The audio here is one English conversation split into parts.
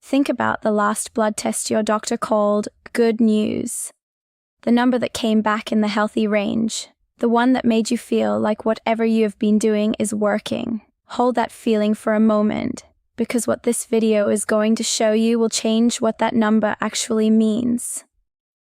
Think about the last blood test your doctor called good news. The number that came back in the healthy range. The one that made you feel like whatever you have been doing is working. Hold that feeling for a moment, because what this video is going to show you will change what that number actually means.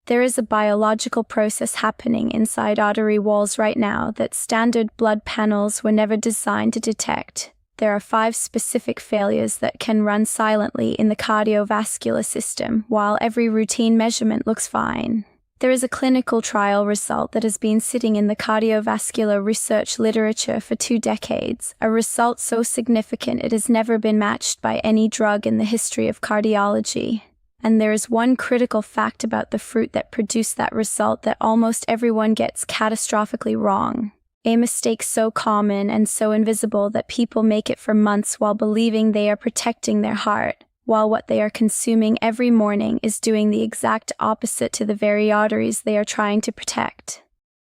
There is a biological process happening inside artery walls right now that standard blood panels were never designed to detect. There are 5 specific failures that can run silently in the cardiovascular system, while every routine measurement looks fine. There is a clinical trial result that has been sitting in the cardiovascular research literature for 2 decades, a result so significant it has never been matched by any drug in the history of cardiology. And there is one critical fact about the fruit that produced that result that almost everyone gets catastrophically wrong. A mistake so common and so invisible that people make it for months while believing they are protecting their heart, while what they are consuming every morning is doing the exact opposite to the very arteries they are trying to protect.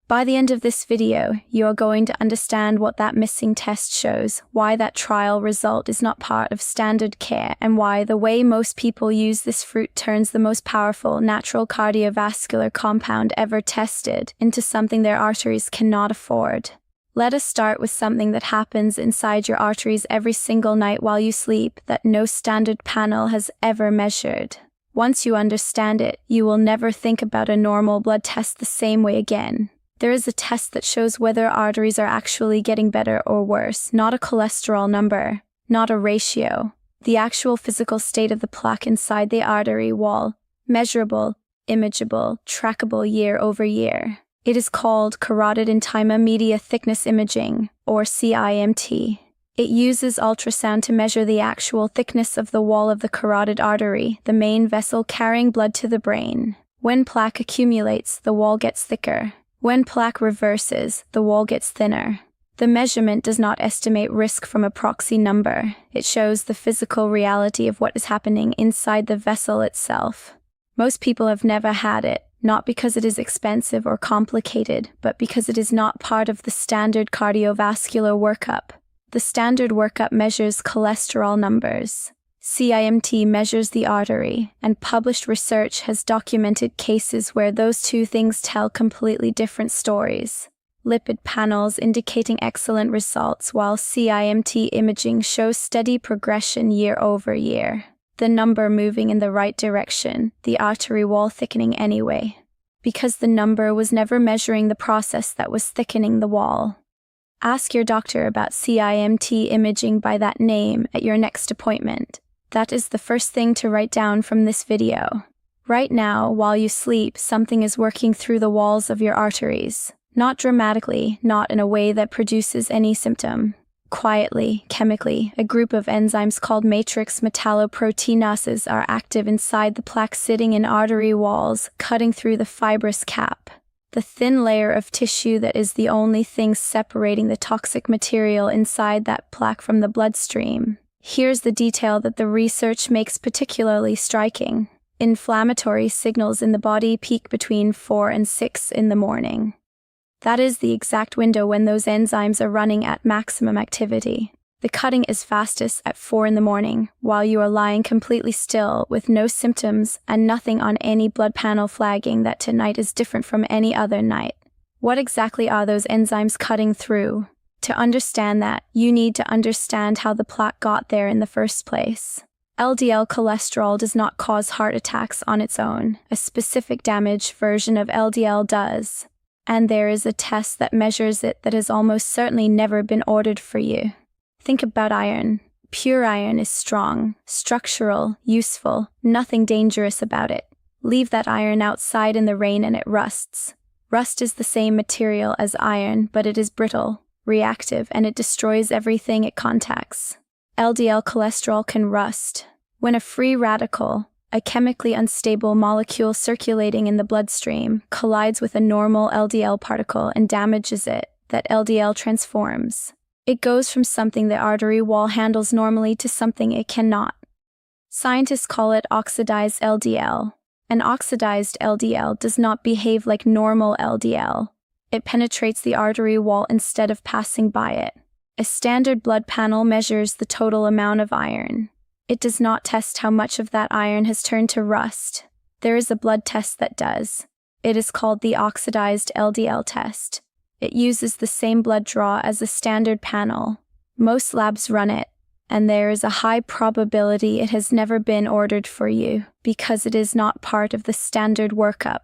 By the end of this video, you are going to understand what that missing test shows, why that trial result is not part of standard care, and why the way most people use this fruit turns the most powerful natural cardiovascular compound ever tested into something their arteries cannot afford. Let us start with something that happens inside your arteries every single night while you sleep that no standard panel has ever measured. Once you understand it, you will never think about a normal blood test the same way again. There is a test that shows whether arteries are actually getting better or worse, not a cholesterol number, not a ratio. The actual physical state of the plaque inside the artery wall, measurable, imageable, trackable year over year. It is called carotid intima media thickness imaging, or CIMT. It uses ultrasound to measure the actual thickness of the wall of the carotid artery, the main vessel carrying blood to the brain. When plaque accumulates, the wall gets thicker. When plaque reverses, the wall gets thinner. The measurement does not estimate risk from a proxy number. It shows the physical reality of what is happening inside the vessel itself. Most people have never had it, not because it is expensive or complicated, but because it is not part of the standard cardiovascular workup. The standard workup measures cholesterol numbers. CIMT measures the artery, and published research has documented cases where those two things tell completely different stories. Lipid panels indicating excellent results, while CIMT imaging shows steady progression year over year. The number moving in the right direction, the artery wall thickening anyway, because the number was never measuring the process that was thickening the wall. Ask your doctor about CIMT imaging by that name at your next appointment. That is the first thing to write down from this video. Right now, while you sleep, something is working through the walls of your arteries. Not dramatically, not in a way that produces any symptom. Quietly, chemically, a group of enzymes called matrix metalloproteinases are active inside the plaque sitting in artery walls, cutting through the fibrous cap. The thin layer of tissue that is the only thing separating the toxic material inside that plaque from the bloodstream. Here's the detail that the research makes particularly striking. Inflammatory signals in the body peak between 4 and 6 in the morning. That is the exact window when those enzymes are running at maximum activity. The cutting is fastest at 4 in the morning, while you are lying completely still with no symptoms and nothing on any blood panel flagging that tonight is different from any other night. What exactly are those enzymes cutting through? To understand that, you need to understand how the plaque got there in the first place. LDL cholesterol does not cause heart attacks on its own. A specific damaged version of LDL does. And there is a test that measures it that has almost certainly never been ordered for you. Think about iron. Pure iron is strong, structural, useful, nothing dangerous about it. Leave that iron outside in the rain and it rusts. Rust is the same material as iron, but it is brittle, reactive, and it destroys everything it contacts. LDL cholesterol can rust. When a free radical, a chemically unstable molecule circulating in the bloodstream, collides with a normal LDL particle and damages it, that LDL transforms. It goes from something the artery wall handles normally to something it cannot. Scientists call it oxidized LDL. An oxidized LDL does not behave like normal LDL. It penetrates the artery wall instead of passing by it. A standard blood panel measures the total amount of iron. It does not test how much of that iron has turned to rust. There is a blood test that does. It is called the oxidized LDL test. It uses the same blood draw as a standard panel. Most labs run it, and there is a high probability it has never been ordered for you because it is not part of the standard workup.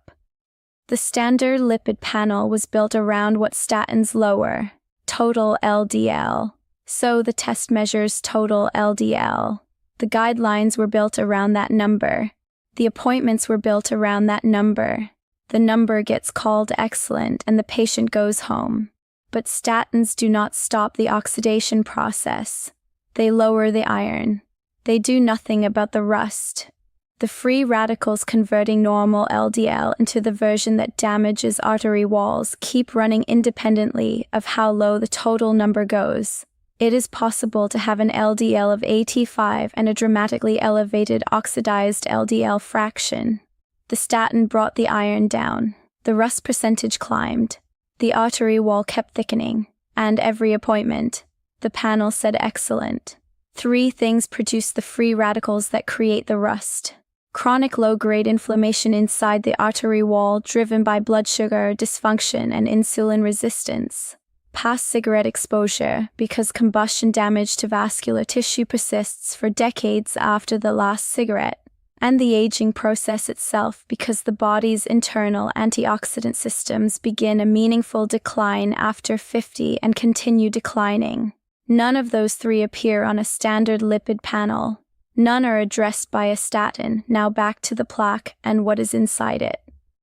The standard lipid panel was built around what statins lower, total LDL. So the test measures total LDL. The guidelines were built around that number. The appointments were built around that number. The number gets called excellent and the patient goes home. But statins do not stop the oxidation process. They lower the iron. They do nothing about the rust. The free radicals converting normal LDL into the version that damages artery walls keep running independently of how low the total number goes. It is possible to have an LDL of 85 and a dramatically elevated oxidized LDL fraction. The statin brought the iron down. The rust percentage climbed. The artery wall kept thickening. And every appointment, the panel said excellent. 3 things produce the free radicals that create the rust. Chronic low-grade inflammation inside the artery wall driven by blood sugar dysfunction and insulin resistance. Past cigarette exposure, because combustion damage to vascular tissue persists for decades after the last cigarette. And the aging process itself, because the body's internal antioxidant systems begin a meaningful decline after 50 and continue declining. None of those 3 appear on a standard lipid panel. None are addressed by a statin. Now back to the plaque and what is inside it.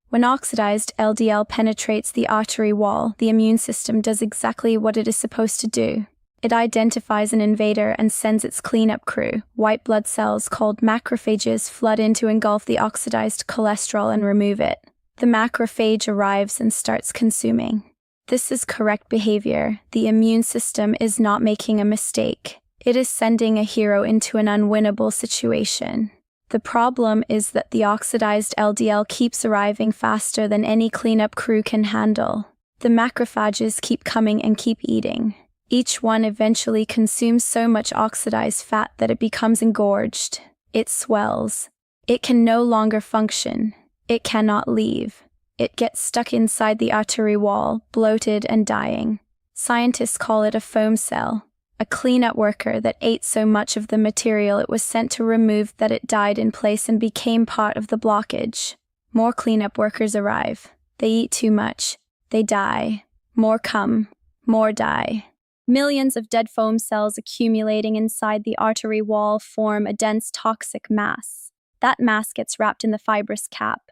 When oxidized LDL penetrates the artery wall, the immune system does exactly what it is supposed to do. It identifies an invader and sends its cleanup crew. White blood cells called macrophages flood in to engulf the oxidized cholesterol and remove it. The macrophage arrives and starts consuming. This is correct behavior. The immune system is not making a mistake. It is sending a hero into an unwinnable situation. The problem is that the oxidized LDL keeps arriving faster than any cleanup crew can handle. The macrophages keep coming and keep eating. Each one eventually consumes so much oxidized fat that it becomes engorged. It swells. It can no longer function. It cannot leave. It gets stuck inside the artery wall, bloated and dying. Scientists call it a foam cell. A cleanup worker that ate so much of the material it was sent to remove that it died in place and became part of the blockage. More cleanup workers arrive. They eat too much. They die. More come. More die. Millions of dead foam cells accumulating inside the artery wall form a dense toxic mass. That mass gets wrapped in the fibrous cap.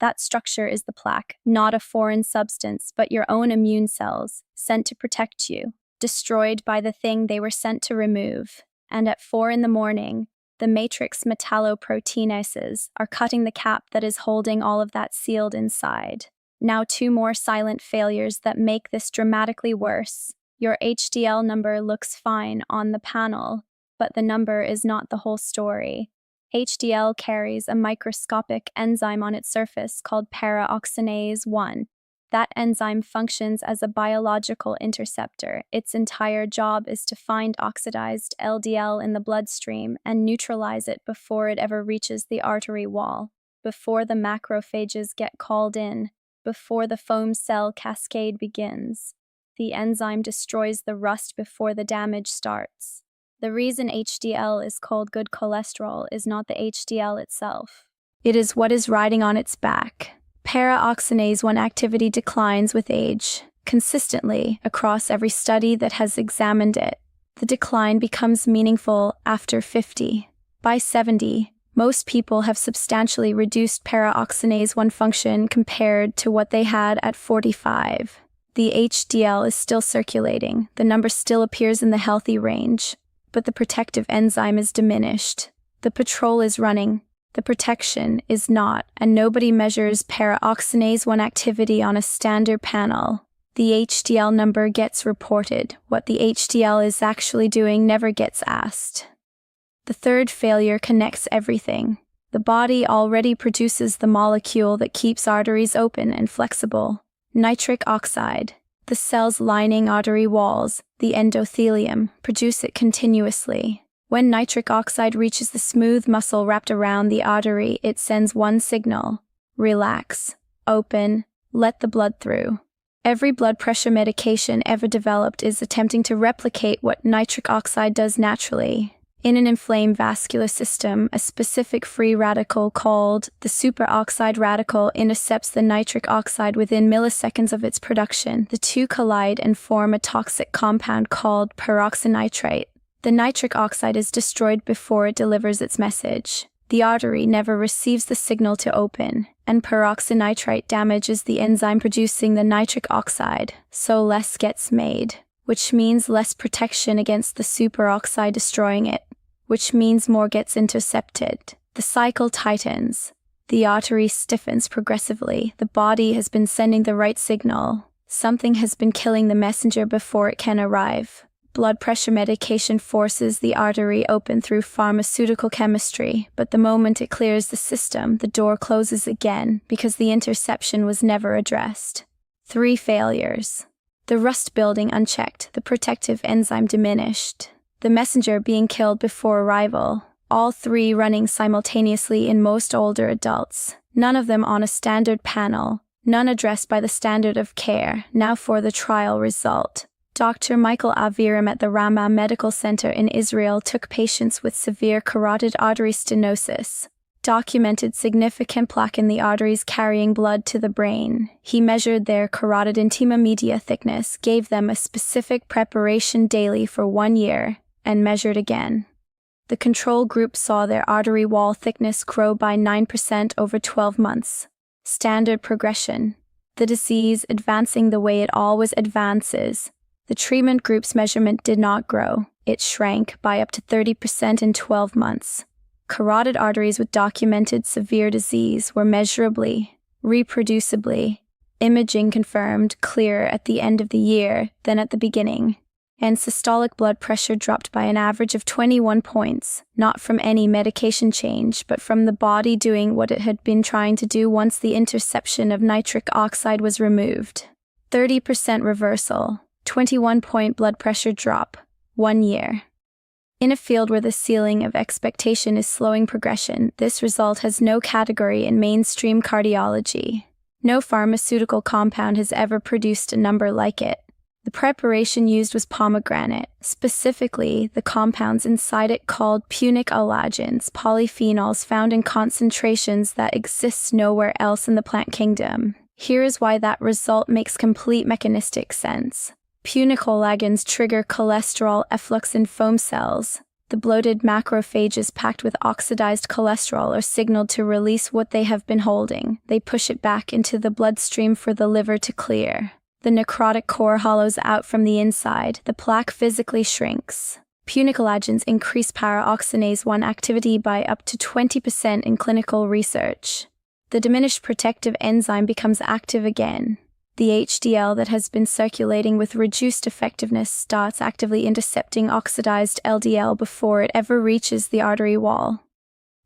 That structure is the plaque, not a foreign substance, but your own immune cells, sent to protect you. Destroyed by the thing they were sent to remove. And at 4 a.m, the matrix metalloproteinases are cutting the cap that is holding all of that sealed inside. Now 2 more silent failures that make this dramatically worse. Your HDL number looks fine on the panel, but the number is not the whole story. HDL carries a microscopic enzyme on its surface called para-oxidase 1. That enzyme functions as a biological interceptor. Its entire job is to find oxidized LDL in the bloodstream and neutralize it before it ever reaches the artery wall, before the macrophages get called in, before the foam cell cascade begins. The enzyme destroys the rust before the damage starts. The reason HDL is called good cholesterol is not the HDL itself. It is what is riding on its back. Para-oxidase 1 activity declines with age, consistently across every study that has examined it. The decline becomes meaningful after 50. By 70, most people have substantially reduced para-oxidase 1 function compared to what they had at 45. The HDL is still circulating, the number still appears in the healthy range, but the protective enzyme is diminished. The patrol is running. The protection is not, and nobody measures para-oxidase 1 activity on a standard panel. The HDL number gets reported. What the HDL is actually doing never gets asked. The third failure connects everything. The body already produces the molecule that keeps arteries open and flexible. Nitric oxide. The cells lining artery walls, the endothelium, produce it continuously. When nitric oxide reaches the smooth muscle wrapped around the artery, it sends one signal: relax, open, let the blood through. Every blood pressure medication ever developed is attempting to replicate what nitric oxide does naturally. In an inflamed vascular system, a specific free radical called the superoxide radical intercepts the nitric oxide within milliseconds of its production. The two collide and form a toxic compound called peroxynitrite. The nitric oxide is destroyed before it delivers its message. The artery never receives the signal to open, and peroxynitrite damages the enzyme producing the nitric oxide, so less gets made, which means less protection against the superoxide destroying it, which means more gets intercepted. The cycle tightens. The artery stiffens progressively. The body has been sending the right signal. Something has been killing the messenger before it can arrive. Blood pressure medication forces the artery open through pharmaceutical chemistry, but the moment it clears the system, the door closes again because the interception was never addressed. 3 failures. The rust building unchecked, the protective enzyme diminished, the messenger being killed before arrival, all 3 running simultaneously in most older adults, none of them on a standard panel, none addressed by the standard of care. Now for the trial result. Dr. Michael Aviram at the Rama Medical Center in Israel took patients with severe carotid artery stenosis, documented significant plaque in the arteries carrying blood to the brain. He measured their carotid intima media thickness, gave them a specific preparation daily for 1 year, and measured again. The control group saw their artery wall thickness grow by 9% over 12 months. Standard progression. The disease advancing the way it always advances. The treatment group's measurement did not grow. It shrank by up to 30% in 12 months. Carotid arteries with documented severe disease were measurably, reproducibly, imaging confirmed clearer at the end of the year than at the beginning, and systolic blood pressure dropped by an average of 21 points, not from any medication change, but from the body doing what it had been trying to do once the interception of nitric oxide was removed. 30% reversal. 21-point blood pressure drop, 1 year. In a field where the ceiling of expectation is slowing progression, this result has no category in mainstream cardiology. No pharmaceutical compound has ever produced a number like it. The preparation used was pomegranate, specifically the compounds inside it called punic alagens, polyphenols found in concentrations that exist nowhere else in the plant kingdom. Here is why that result makes complete mechanistic sense. Punicolagens trigger cholesterol efflux in foam cells. The bloated macrophages packed with oxidized cholesterol are signaled to release what they have been holding. They push it back into the bloodstream for the liver to clear. The necrotic core hollows out from the inside. The plaque physically shrinks. Punicolagens increase paraoxinase 1 activity by up to 20% in clinical research. The diminished protective enzyme becomes active again. The HDL that has been circulating with reduced effectiveness starts actively intercepting oxidized LDL before it ever reaches the artery wall.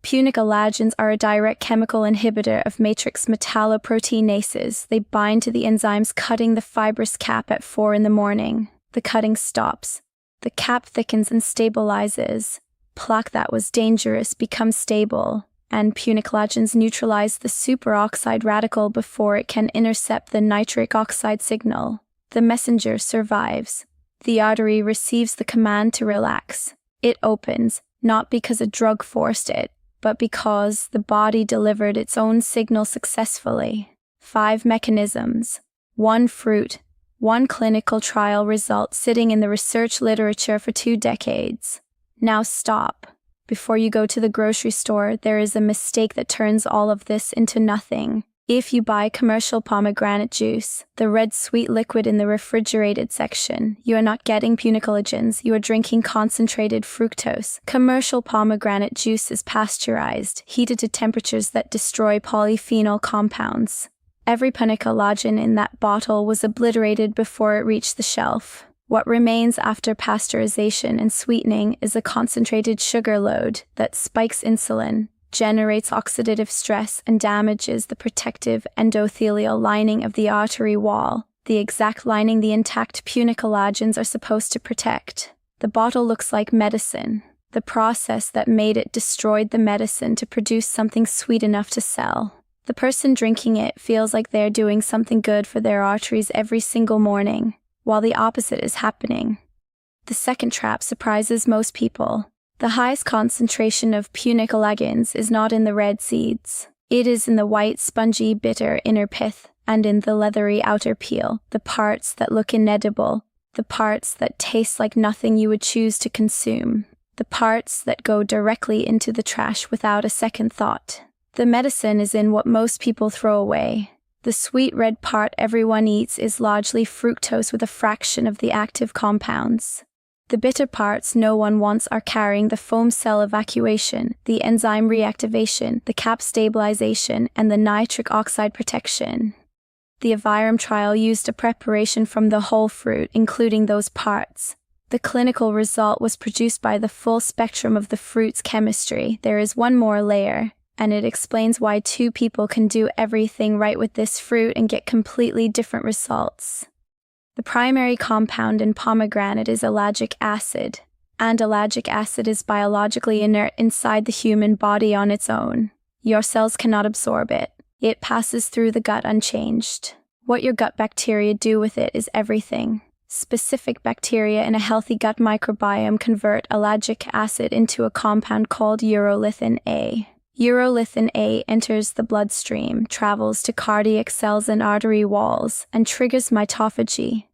Punicolagens are a direct chemical inhibitor of matrix metalloproteinases. They bind to the enzymes, cutting the fibrous cap at 4 in the morning. The cutting stops. The cap thickens and stabilizes. Plaque that was dangerous becomes stable. And punicolagens neutralize the superoxide radical before it can intercept the nitric oxide signal. The messenger survives. The artery receives the command to relax. It opens, not because a drug forced it, but because the body delivered its own signal successfully. 5 mechanisms. 1 fruit. 1 clinical trial result sitting in the research literature for 2 decades. Now stop. Before you go to the grocery store, there is a mistake that turns all of this into nothing. If you buy commercial pomegranate juice, the red sweet liquid in the refrigerated section, you are not getting punicolagens, you are drinking concentrated fructose. Commercial pomegranate juice is pasteurized, heated to temperatures that destroy polyphenol compounds. Every punicolagen in that bottle was obliterated before it reached the shelf. What remains after pasteurization and sweetening is a concentrated sugar load that spikes insulin, generates oxidative stress, and damages the protective endothelial lining of the artery wall, the exact lining the intact punicolagens are supposed to protect. The bottle looks like medicine. The process that made it destroyed the medicine to produce something sweet enough to sell. The person drinking it feels like they're doing something good for their arteries every single morning, while the opposite is happening. The second trap surprises most people. The highest concentration of punicalagins is not in the red seeds. It is in the white, spongy, bitter inner pith, and in the leathery outer peel, the parts that look inedible, the parts that taste like nothing you would choose to consume, the parts that go directly into the trash without a second thought. The medicine is in what most people throw away. The sweet red part everyone eats is largely fructose with a fraction of the active compounds. The bitter parts no one wants are carrying the foam cell evacuation, the enzyme reactivation, the cap stabilization, and the nitric oxide protection. The Avirum trial used a preparation from the whole fruit, including those parts. The clinical result was produced by the full spectrum of the fruit's chemistry. There is one more layer, and it explains why two people can do everything right with this fruit and get completely different results. The primary compound in pomegranate is ellagic acid, and ellagic acid is biologically inert inside the human body on its own. Your cells cannot absorb it. It passes through the gut unchanged. What your gut bacteria do with it is everything. Specific bacteria in a healthy gut microbiome convert ellagic acid into a compound called urolithin A. Urolithin A enters the bloodstream, travels to cardiac cells and artery walls, and triggers mitophagy,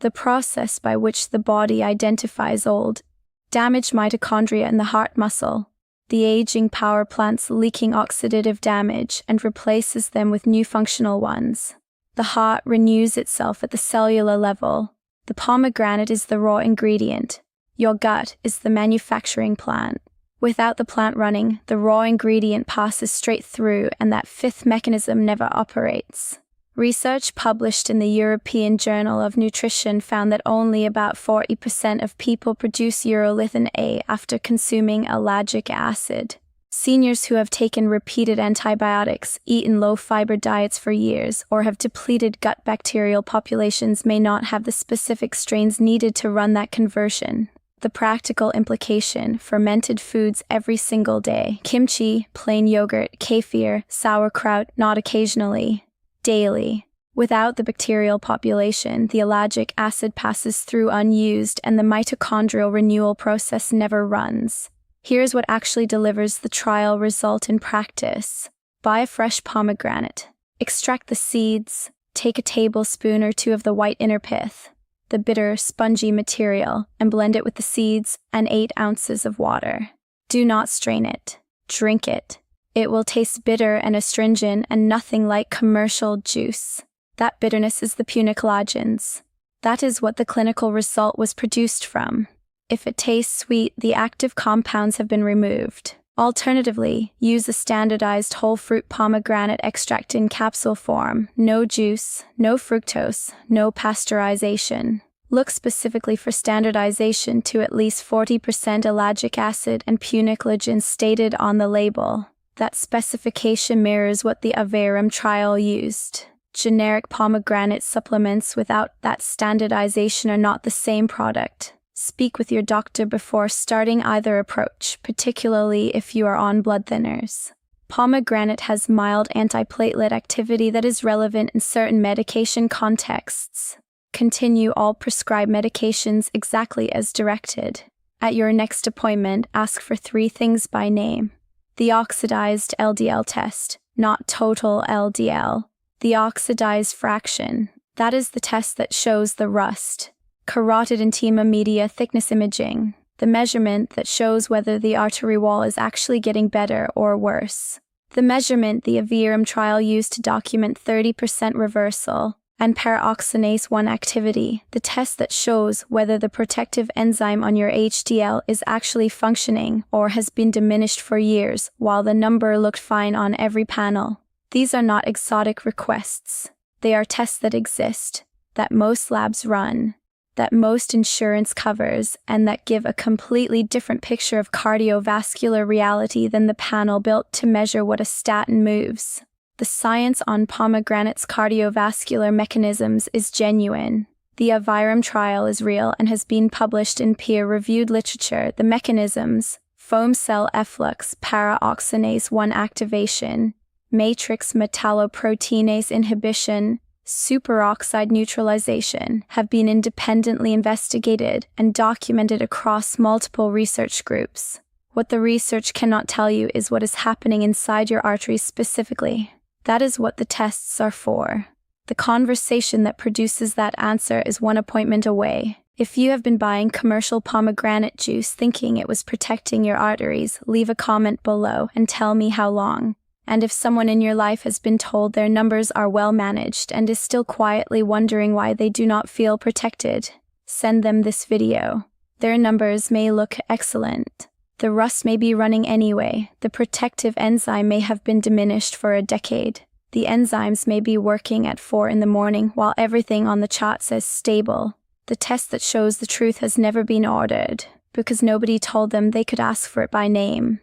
the process by which the body identifies old, damaged mitochondria in the heart muscle. The aging power plant's leaking oxidative damage and replaces them with new functional ones. The heart renews itself at the cellular level. The pomegranate is the raw ingredient. Your gut is the manufacturing plant. Without the plant running, the raw ingredient passes straight through and that fifth mechanism never operates. Research published in the European Journal of Nutrition found that only about 40% of people produce urolithin A after consuming ellagic acid. Seniors who have taken repeated antibiotics, eaten low-fiber diets for years, or have depleted gut bacterial populations may not have the specific strains needed to run that conversion. The practical implication: fermented foods every single day. Kimchi, plain yogurt, kefir, sauerkraut, not occasionally. Daily. Without the bacterial population, the ellagic acid passes through unused and the mitochondrial renewal process never runs. Here's what actually delivers the trial result in practice. Buy a fresh pomegranate. Extract the seeds. Take a tablespoon or two of the white inner pith, the bitter, spongy material, and blend it with the seeds and 8 ounces of water. Do not strain it. Drink it. It will taste bitter and astringent and nothing like commercial juice. That bitterness is the punicalagins. That is what the clinical result was produced from. If it tastes sweet, the active compounds have been removed. Alternatively, use a standardized whole fruit pomegranate extract in capsule form. No juice, no fructose, no pasteurization. Look specifically for standardization to at least 40% ellagic acid and punicalagins stated on the label. That specification mirrors what the Avirum trial used. Generic pomegranate supplements without that standardization are not the same product. Speak with your doctor before starting either approach, particularly if you are on blood thinners. Pomegranate has mild antiplatelet activity that is relevant in certain medication contexts. Continue all prescribed medications exactly as directed. At your next appointment, ask for 3 things by name. The oxidized LDL test, not total LDL. The oxidized fraction, that is the test that shows the rust. Carotid intima media thickness imaging, the measurement that shows whether the artery wall is actually getting better or worse. The measurement the Avirum trial used to document 30% reversal. And peroxinase 1 activity, the test that shows whether the protective enzyme on your HDL is actually functioning or has been diminished for years, while the number looked fine on every panel. These are not exotic requests. They are tests that exist, that most labs run, that most insurance covers, and that give a completely different picture of cardiovascular reality than the panel built to measure what a statin moves. The science on pomegranate's cardiovascular mechanisms is genuine. The Avirum trial is real and has been published in peer-reviewed literature. The mechanisms, foam cell efflux paraoxinase 1 activation, matrix metalloproteinase inhibition, superoxide neutralization have been independently investigated and documented across multiple research groups. What the research cannot tell you is what is happening inside your arteries specifically. That is what the tests are for. The conversation that produces that answer is one appointment away. If you have been buying commercial pomegranate juice thinking it was protecting your arteries, leave a comment below and tell me how long. And if someone in your life has been told their numbers are well managed and is still quietly wondering why they do not feel protected, send them this video. Their numbers may look excellent. The rust may be running anyway. The protective enzyme may have been diminished for a decade. The enzymes may be working at 4 in the morning while everything on the chart says stable. The test that shows the truth has never been ordered because nobody told them they could ask for it by name.